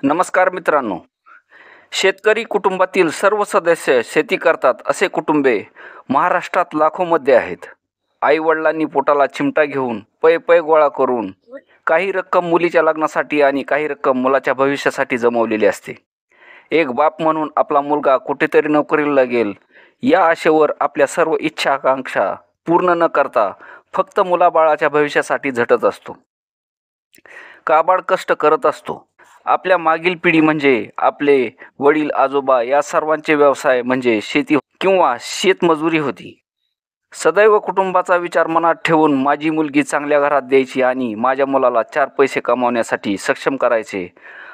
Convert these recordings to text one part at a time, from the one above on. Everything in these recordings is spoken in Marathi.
नमस्कार मित्रांनो. शेतकरी कुटुंबातील सर्व सदस्य शेती करतात असे कुटुंबे महाराष्ट्रात लाखोमध्ये आहेत. आई-वडिलांनी पोटाला चिमटा घेऊन पै-पै गोळा करून काही रक्कम मुलीच्या लग्नासाठी आणि काही रक्कम मुलाच्या भविष्यासाठी जमवलेली असते. एक बाप म्हणून आपला मुलगा कुठेतरी नोकरीला लागेल या आशेवर आपल्या सर्व इच्छा आकांक्षा पूर्ण न करता फक्त मुलाबाळाच्या भविष्यासाठी झटत असतो. काबाड कष्ट करत असतो. आपल्या मागील पिढी म्हणजे आपले वडील आजोबा या सर्वांचे व्यवसाय म्हणजे शेती किंवा शेतमजुरी होती. सदैव कुटुंबाचा विचार मनात ठेवून माझी मुलगी चांगल्या घरात द्यायची आणि माझ्या मुलाला 4 पैसे कमावण्यासाठी सक्षम करायचे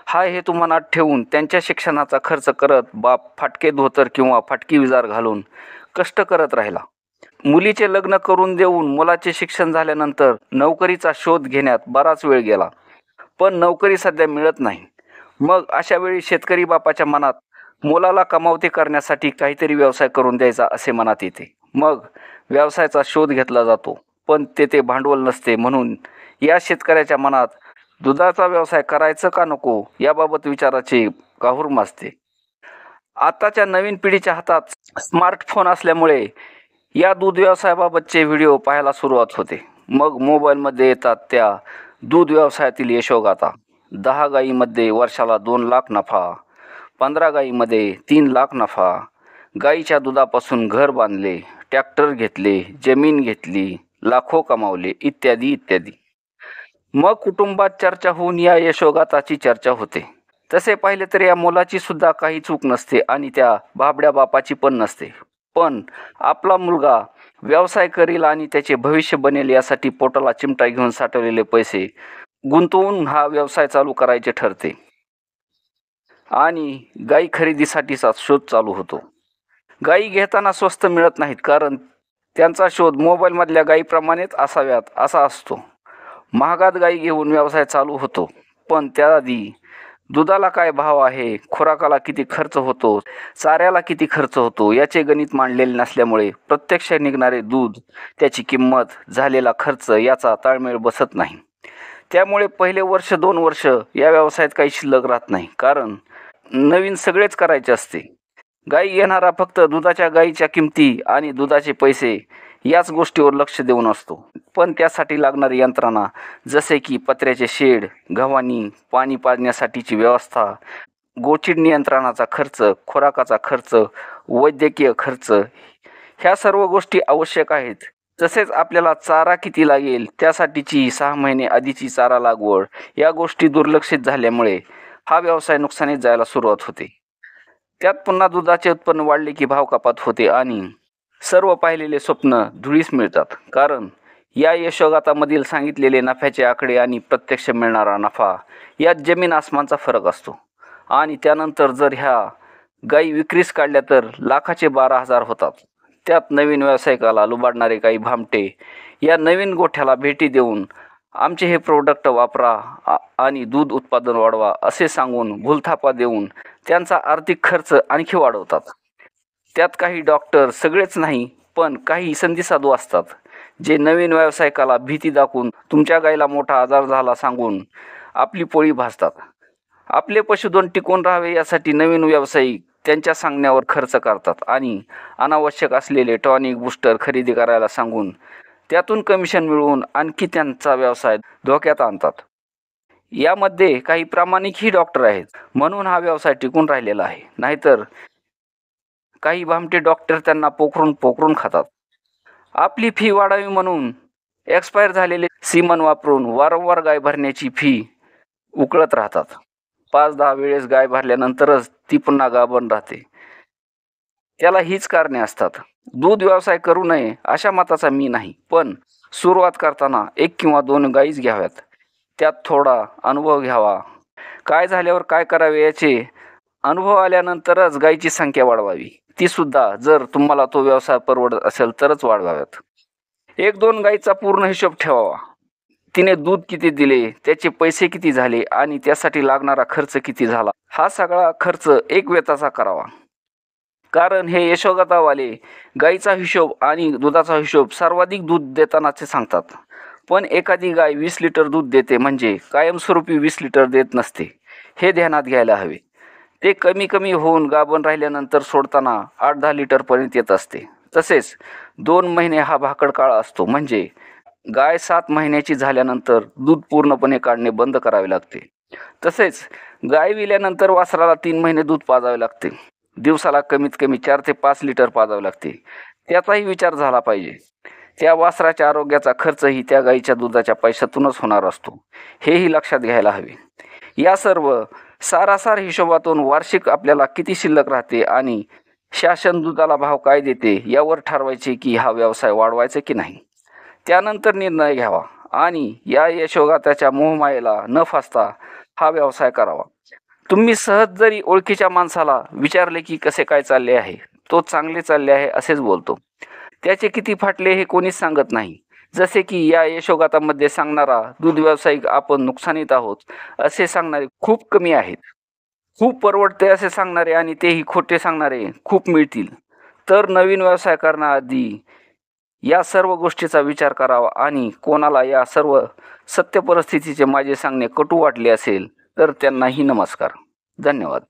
हा हेतू मनात ठेवून त्यांच्या शिक्षणाचा खर्च करत बाप फाटके धोतर किंवा फाटकी विजार घालून कष्ट करत राहिला. मुलीचे लग्न करून देऊन मुलाचे शिक्षण झाल्यानंतर नोकरीचा शोध घेण्यात बराच वेळ गेला. पण नोकरी सध्या मिळत नाही. मग अशा वेळी शेतकरी बापाच्या मनात मुलाला कमावते करण्यासाठी काहीतरी व्यवसाय करून द्यायचा असे मनात येते. मग व्यवसायाचा शोध घेतला जातो. पण तेथे भांडवल नसते. म्हणून या शेतकऱ्याच्या मनात दुधाचा व्यवसाय करायचं का नको याबाबत विचाराचे काहूर माजते. आताच्या नवीन पिढीच्या हातात स्मार्टफोन असल्यामुळे या दूध व्यवसायाबाबतचे व्हिडिओ पाहायला सुरुवात होते. मग मोबाईलमध्ये येतात त्या दूध व्यवसायातील यशोगाथा. 10 गायीमध्ये वर्षाला 2 लाख नफा, 15 गायीमध्ये 3 लाख नफा, गायीच्या दुधापासून घर बांधले, ट्रॅक्टर घेतले, जमीन घेतली, लाखो कमावले, इत्यादी इत्यादी. मग कुटुंबात चर्चा होऊन या यशोगाथाची चर्चा होते. तसे पाहिले तर या मुलाची सुद्धा काही चूक नसते आणि त्या बाबड्या बापाची पण नसते. पण आपला मुलगा व्यवसाय करील आणि त्याचे भविष्य बनेल यासाठी पोटाला चिमटा घेऊन साठवलेले पैसे गुंतवून हा व्यवसाय चालू करायचे ठरते आणि गाई खरेदीसाठीचा शोध चालू होतो. गाई घेताना स्वस्त मिळत नाहीत कारण त्यांचा शोध मोबाईलमधल्या गाईप्रमाणेच असाव्यात असा असतो. महागात गाई घेऊन व्यवसाय चालू होतो. पण त्याआधी दुधाला काय भाव आहे, खुराकाला किती खर्च होतो, चाऱ्याला किती खर्च होतो याचे गणित मांडलेले नसल्यामुळे प्रत्यक्ष निघणारे दूध, त्याची किंमत, झालेला खर्च याचा ताळमेळ बसत नाही. त्यामुळे पहिले वर्ष 2 वर्ष या व्यवसायात काही शिल्लक राहत नाही कारण नवीन सगळेच करायचे असते. गाई घेणारा फक्त दुधाच्या गाईच्या किमती आणि दुधाचे पैसे याच गोष्टीवर लक्ष देऊन असतो. पण त्यासाठी लागणारी यंत्रणा जसे की पत्र्याचे शेड, गव्हाणी, पाणी पाजण्यासाठीची व्यवस्था, गोचिड नियंत्रणाचा खर्च, खुराकाचा खर्च, वैद्यकीय खर्च ह्या सर्व गोष्टी आवश्यक आहेत. तसेच आपल्याला चारा किती लागेल त्यासाठीची 6 महिने आधीची चारा लागवड या गोष्टी दुर्लक्षित झाल्यामुळे हा व्यवसाय नुकसानीत जायला सुरुवात होते. त्यात पुन्हा दुधाचे उत्पन्न वाढले की भाव कपात होते आणि सर्व पाहिलेले स्वप्न धुळीस मिळतात. कारण या यशोगाथामधील सांगितलेले नफ्याचे आकडे आणि प्रत्यक्ष मिळणारा नफा यात जमीन आसमानचा फरक असतो. आणि त्यानंतर जर ह्या गाई विक्रीस काढल्या तर लाखाचे 12,000 होतात. त्यात नवीन व्यावसायिकाला लुबाडणारे काही भामटे या नवीन गोठ्याला भेटी देऊन आमचे हे प्रोडक्ट वापरा आणि दूध उत्पादन वाढवा असे सांगून भूलथापा देऊन त्यांचा आर्थिक खर्च आणखी वाढवतात. त्यात काही डॉक्टर, सगळेच नाही पण काही संधीसाधू असतात जे नवीन व्यावसायिकाला भीती दाखवून तुमच्या गायीला मोठा आजार झाला सांगून आपली पोळी भाजतात. आपले पशुधन टिकून राहावे यासाठी नवीन व्यावसायिक त्यांच्या सांगण्यावर खर्च करतात आणि अनावश्यक असलेले टॉनिक बूस्टर खरेदी करायला सांगून त्यातून कमिशन मिळवून आणखी त्यांचा व्यवसाय धोक्यात आणतात. यामध्ये काही प्रामाणिकही डॉक्टर आहेत म्हणून हा व्यवसाय टिकून राहिलेला आहे. नाहीतर काही भामटे डॉक्टर त्यांना पोखरून खातात. आपली फी वाढावी म्हणून एक्सपायर झालेले सीमन वापरून वारंवार गाय भरण्याची फी उकळत राहतात. 5-10 वेळेस गाय भरल्यानंतरच ती पुन्हा गाभण राहते. त्याला हीच कारणे असतात. दूध व्यवसाय करू नये अशा मताचा मी नाही. पण सुरुवात करताना 1 किंवा 2 गायीच घ्याव्यात. त्यात थोडा अनुभव घ्यावा. काय झाल्यावर काय करावे याचे अनुभव आल्यानंतरच गायीची संख्या वाढवावी. ती सुद्धा जर तुम्हाला तो व्यवसाय परवडत असेल तरच वाढवाव्यात. 1-2 गायीचा पूर्ण हिशोब ठेवावा. तिने दूध किती दिले, त्याचे पैसे किती झाले आणि त्यासाठी लागणारा खर्च किती झाला हा सगळा खर्च एक वेताचा करावा. कारण हे यशोगाथावाले गायीचा हिशोब आणि दुधाचा हिशोब सर्वाधिक दूध देतानाचे सांगतात. पण एखादी गाय 20 लिटर दूध देते म्हणजे कायमस्वरूपी 20 लिटर देत नसते. हे ध्यानात घ्यायला हवे. ते कमी कमी होऊन गाभण राहिल्यानंतर सोडताना 8-10 लिटरपर्यंत येत असते. तसेच 2 महिने हा भाकड काळ असतो. म्हणजे गाय 7 महिन्याची झाल्यानंतर दूध पूर्णपणे काढणे बंद करावे लागते. तसेच गाय विल्यानंतर वासराला 3 महिने दूध पाजावे लागते. दिवसाला कमीत कमी 4 ते 5 लिटर पाजावे लागते. त्याचाही विचार झाला पाहिजे. त्या वासराच्या आरोग्याचा खर्चही त्या गाईच्या दुधाच्या पैशातूनच होणार असतो. हेही लक्षात घ्यायला हवे. या सर्व सारासार हिशोबातून वार्षिक आपल्याला किती शिल्लक राहते आणि शासन दुधाला भाव काय देते यावर ठरवायचे की हा व्यवसाय वाढवायचा की नाही. त्यानंतर निर्णय घ्यावा आणि या यशोगाथाच्या मोहमायेला न फसता हा व्यवसाय करावा. तुम्ही सहज जरी ओळखीच्या माणसाला विचारले की कसे काय चालले आहे, तो चांगले चालले आहे असेच बोलतो. त्याचे किती फाटले हे कोणीच सांगत नाही. जसे की या यशोगाथामध्ये सांगणारा दूध व्यावसायिक आपण नुकसानीत आहोत असे सांगणारे खूप कमी आहेत. खूप परवडते असे सांगणारे आणि तेही खोटे सांगणारे खूप मिळतील. तर नवीन व्यवसाय करण्याआधी या सर्व गोष्टीचा विचार करावा आणि कोणाला या सर्व सत्य परिस्थितीचे माझे सांगणे कटू वाटले असेल तर त्यांनाही नमस्कार. धन्यवाद.